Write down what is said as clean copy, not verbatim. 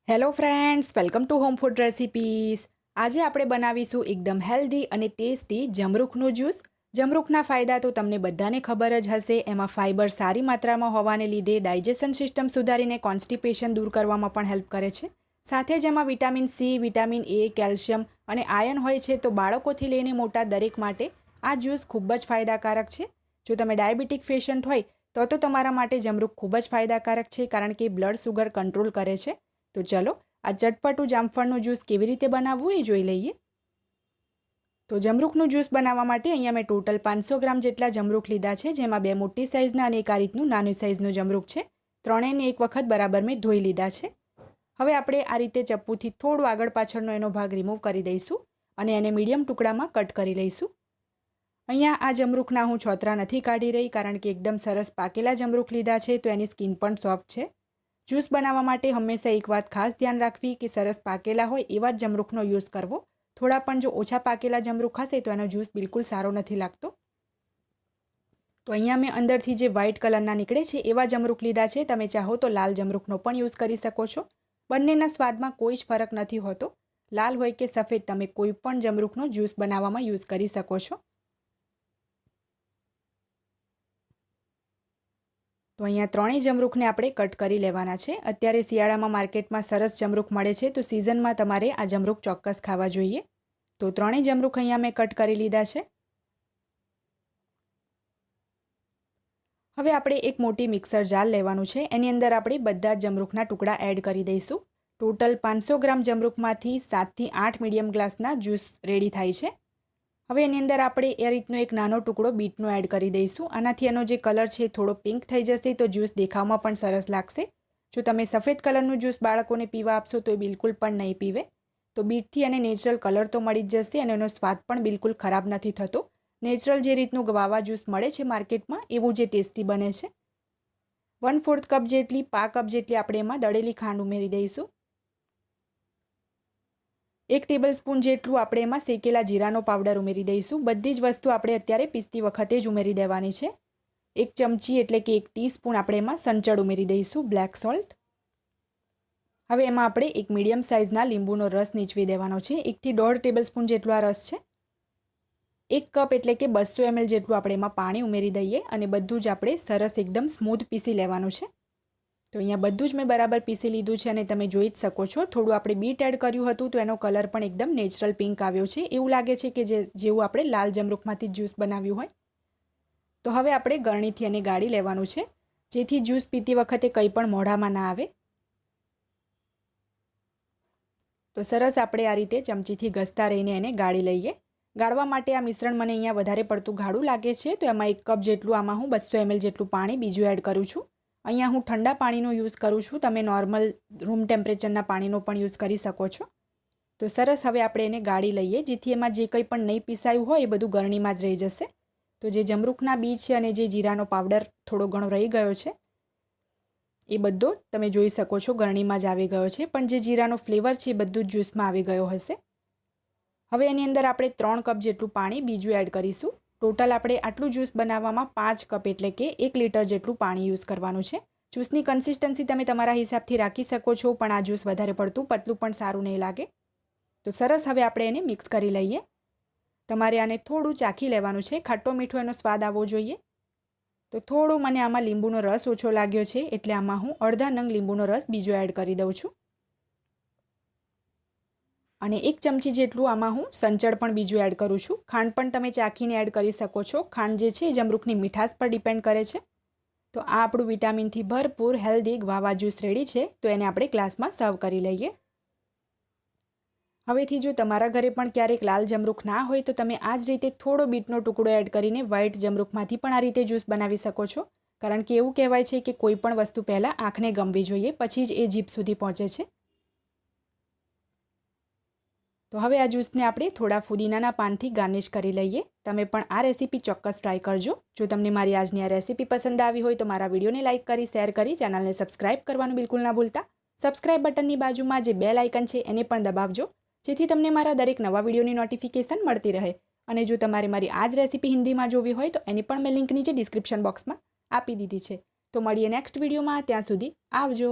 Hello friends, welcome to home food recipes. આજે આપણે બનાવીશું એકદમ હેલ્ધી અને ટેસ્ટી જમરૂખનો જ્યુસ. જમરૂખના ફાયદા તો તમને બધાને ખબર જ હશે. એમાં ફાઇબર સારી માત્રામાં હોવાને લીધે ડાયજેશન સિસ્ટમ સુધારીને કોન્સ્ટિપેશન દૂર કરવામાં પણ હેલ્પ કરે છે. સાથે જ એમાં vitamin C, vitamin A, calcium અને આયર્ન હોય છે. તો બાળકોથી લઈને મોટા દરેક માટે આ જ્યુસ ખૂબ જ ફાયદાકારક છે. જો તમે ડાયાબિટીક પેશન્ટ હોય તો તમારા માટે જમરૂખ ખૂબ જ ફાયદાકારક છે, કારણ કે બ્લડ સુગર કંટ્રોલ કરે છે. તો ચલો આ ચટપટું જામફળનું જ્યુસ કેવી રીતે બનાવવું એ જોઈ લઈએ. તો જમરૂખનું જ્યુસ બનાવવા માટે અહીંયા મેં ટોટલ 500 ગ્રામ જેટલા જમરૂખ લીધા છે, જેમાં 2 મોટી સાઇઝના અને એક આ રીતનું નાની સાઇઝનું જમરૂખ છે. ત્રણેયને એક વખત બરાબર મેં ધોઈ લીધા છે. હવે આપણે આ રીતે ચપ્પુથી થોડું આગળ પાછળનો એનો ભાગ રિમૂવ કરી દઈશું અને એને મીડિયમ ટુકડામાં કટ કરી લઈશું. અહીંયા આ જમરૂખના હું છોતરા નથી કાઢી રહી, કારણ કે એકદમ સરસ પાકેલા જમરૂખ લીધા છે, તો એની સ્કિન પણ સોફ્ટ છે. જ્યુસ બનાવવા માટે હંમેશા એક વાત ખાસ ધ્યાન રાખવી કે સરસ પાકેલા હોય એવા જ જમરૂખનો યુઝ કરવો. થોડા પણ જો ઓછા પાકેલા જમરૂખ હશે તો એનો જ્યુસ બિલકુલ સારો નથી લાગતો. તો અહીંયા મેં અંદરથી જે વ્હાઇટ કલરના નીકળે છે એવા જમરૂખ લીધા છે. તમે ચાહો તો લાલ જમરૂખનો પણ યુઝ કરી શકો છો. બંનેના સ્વાદમાં કોઈ જ ફરક નથી હોતો. લાલ હોય કે સફેદ, તમે કોઈ પણ જમરૂખનો જ્યુસ બનાવવામાં યુઝ કરી શકો છો. તો અહીંયા ત્રણેય જમરૂખને આપણે કટ કરી લેવાના છે. અત્યારે શિયાળામાં માર્કેટમાં સરસ જમરૂખ મળે છે, તો સિઝનમાં તમારે આ જમરૂખ ચોક્કસ ખાવા જોઈએ. તો ત્રણેય જમરૂખ અહીંયા મેં કટ કરી લીધા છે. હવે આપણે એક મોટી મિક્સર જાર લેવાનું છે. એની અંદર આપણે બધા જ જમરૂખના ટુકડા એડ કરી દઈશું. ટોટલ 500 ગ્રામ જમરૂખમાંથી 7 થી 8 મીડિયમ ગ્લાસના જ્યુસ રેડી થાય છે. હવે એની અંદર આપણે એ રીતનો એક નાનો ટુકડો બીટનો એડ કરી દઈશું. આનાથી એનો જે કલર છે થોડો પિંક થઈ જશે, તો જ્યુસ દેખાવમાં પણ સરસ લાગશે. જો તમે સફેદ કલરનું જ્યુસ બાળકોને પીવા આપશો તો એ બિલકુલ પણ નહીં પીવે. તો બીટથી એને નેચરલ કલર તો મળી જ જશે અને એનો સ્વાદ પણ બિલકુલ ખરાબ નથી થતો. નેચરલ જે રીતનું ગવાવા જ્યુસ મળે છે માર્કેટમાં, એવું જે ટેસ્ટી બને છે. 1/4 કપ જેટલી, પા કપ જેટલી આપણે એમાં દળેલી ખાંડ ઉમેરી દઈશું. 1 ટેબલસ્પૂન જેટલું આપણે એમાં શેકેલા જીરાનો પાવડર ઉમેરી દઈશું. બધી જ વસ્તુ આપણે અત્યારે પીસતી વખતે જ ઉમેરી દેવાની છે. 1 ચમચી એટલે કે 1 ટીસ્પૂન આપણે એમાં સંચળ ઉમેરી દઈશું, બ્લેક સોલ્ટ. હવે એમાં આપણે એક મીડિયમ સાઇઝના લીંબુનો રસ નીચવી દેવાનો છે. 1 થી 1.5 ટેબલસ્પૂન જેટલો આ રસ છે. 1 કપ એટલે કે 200 ml જેટલું આપણે એમાં પાણી ઉમેરી દઈએ અને બધું જ આપણે સરસ એકદમ સ્મૂથ પીસી લેવાનું છે. તો અહીંયા બધું જ મેં બરાબર પીસી લીધું છે અને તમે જોઈ જ શકો છો. થોડું આપણે બીટ એડ કર્યું હતું તો એનો કલર પણ એકદમ નેચરલ પિંક આવ્યો છે. એવું લાગે છે કે જેવું આપણે લાલ જમરૂખમાંથી જ્યુસ બનાવ્યું હોય. તો હવે આપણે ગરણીથી એને ગાળી લેવાનું છે, જેથી જ્યુસ પીતી વખતે કંઈ પણ મોઢામાં ના આવે. તો સરસ આપણે આ રીતે ચમચીથી ઘસતા રહીને એને ગાળી લઈએ. ગાળવા માટે આ મિશ્રણ મને અહીંયા વધારે પડતું ગાઢું લાગે છે, તો એમાં 1 કપ જેટલું, આમાં હું 200 ml જેટલું પાણી બીજું એડ કરું છું. અહીંયા હું ઠંડા પાણીનો યુઝ કરું છું. તમે નોર્મલ રૂમ ટેમ્પરેચરના પાણીનો પણ યુઝ કરી શકો છો. તો સરસ હવે આપણે એને ગાળી લઈએ, જેથી એમાં જે કંઈ પણ નહીં પીસાયું હોય એ બધું ગરણીમાં જ રહી જશે. તો જે જમરૂખના બી છે અને જે જીરાનો પાવડર થોડો ઘણો રહી ગયો છે એ બધો તમે જોઈ શકો છો ગરણીમાં જ આવી ગયો છે, પણ જે જીરાનો ફ્લેવર છે એ બધું જ જ્યુસમાં આવી ગયો હશે. હવે એની અંદર આપણે 3 કપ જેટલું પાણી બીજું એડ કરીશું. ટોટલ આપણે આટલું જ્યુસ બનાવવામાં 5 કપ એટલે કે 1 લીટર જેટલું પાણી યુઝ કરવાનું છે. જ્યુસની કન્સિસ્ટન્સી તમે તમારા હિસાબથી રાખી શકો છો, પણ આ જ્યુસ વધારે પડતું પતલું પણ સારું નહીં લાગે. તો સરસ હવે આપણે એને મિક્સ કરી લઈએ. તમારે આને થોડું ચાખી લેવાનું છે. ખાટો મીઠો એનો સ્વાદ આવવો જોઈએ. તો થોડો મને આમાં લીંબુનો રસ ઓછો લાગ્યો છે, એટલે આમાં હું અડધા નંગ લીંબુનો રસ બીજો એડ કરી દઉં છું. અને 1 ચમચી જેટલું આમાં હું સંચળ પણ બીજું એડ કરું છું. ખાંડ પણ તમે ચાખીને એડ કરી શકો છો. ખાંડ જે છે એ જમરૂખની મીઠાશ પર ડિપેન્ડ કરે છે. તો આ આપણું વિટામિનથી ભરપૂર હેલ્ધી ગ્વાવા જ્યુસ રેડી છે. તો એને આપણે ગ્લાસમાં સર્વ કરી લઈએ. હવેથી જો તમારા ઘરે પણ ક્યારેક લાલ જમરૂખ ના હોય તો તમે આ જ રીતે થોડો બીટનો ટુકડો એડ કરીને વ્હાઇટ જમરૂખમાંથી પણ આ રીતે જ્યુસ બનાવી શકો છો. કારણ કે એવું કહેવાય છે કે કોઈ પણ વસ્તુ પહેલાં આંખને ગમવી જોઈએ, પછી જ એ જીભ સુધી પહોંચે છે. તો હવે આ જ્યુસને આપણે થોડા ફુદીનાના પાનથી ગાર્નિશ કરી લઈએ. તમે પણ આ રેસીપી ચોક્કસ ટ્રાય કરજો. જો તમને મારી આજની આ રેસીપી પસંદ આવી હોય તો મારા વિડીયોને લાઇક કરી, શેર કરી, ચેનલને સબસ્ક્રાઇબ કરવાનું બિલકુલ ના ભૂલતા. સબસ્ક્રાઇબ બટનની બાજુમાં જે બેલ આઇકન છે એને પણ દબાવજો, જેથી તમને મારા દરેક નવા વિડીયોની નોટિફિકેશન મળતી રહે. અને જો તમારે મારી આ જ રેસીપી હિન્દીમાં જોવી હોય તો એની પણ મેં લિંક નીચે ડિસ્ક્રિપ્શન બોક્સમાં આપી દીધી છે. તો મળીએ નેક્સ્ટ વિડીયોમાં. ત્યાં સુધી આવજો.